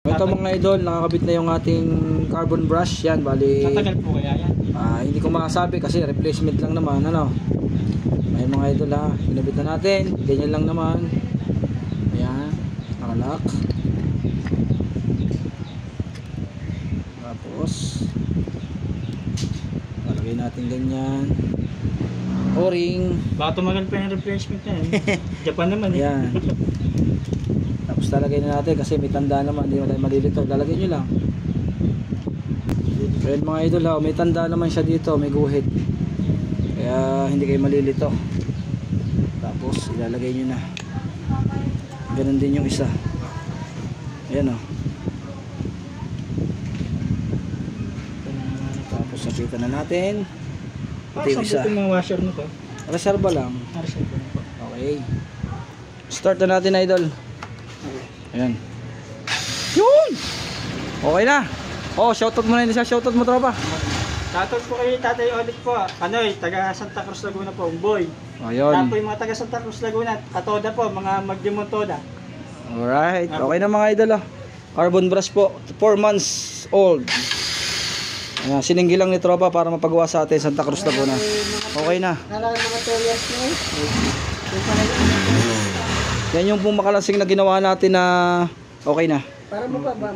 Ito mga idol, nakakabit na yung ating carbon brush. Yan, bali Tatagal po kaya yan? hindi ko masabi kasi replacement lang naman, ano. Ayun mga idol ha, kinabit na natin. Ganyan lang naman. Ayan, nakalock. Tapos lalagay natin ganyan. O-ring. Baka tumagal pa yung replacement na yan. Japan naman eh. Ayan. Tapos lalagay na natin kasi may tanda naman, hindi mo tayo malilito. Lalagay nyo lang. Ayan mga idol ha, may tanda naman siya dito, may guhit. Kaya hindi kayo malilito. Tapos ilalagay nyo na. Ganun din yung isa. Ayan o. Tapos sabitan na natin. Ito yung isa. Saan mga washer mo to? Reserva lang. Reserva po. Okay. Start na natin idol. Ayan. Yun! Okay na. Oh, shoutout mo na yun. Shoutout mo tropa. Shoutout po kay Tatay Olit po. Kanoy, taga Santa Cruz Laguna po. Boy. Ayun. Tapos yung mga taga Santa Cruz Laguna. Katoda po, mga magdimontoda. Alright. Okay na mga idol ah. Carbon brush po. 4 months old. Ayan, sininggi lang ni tropa para mapagawa sa atin Santa Cruz Laguna. Okay na. Nalagay mga materials nyo eh. Yan yung pumakalasing na ginawa natin na okay na. Para mo pa ba?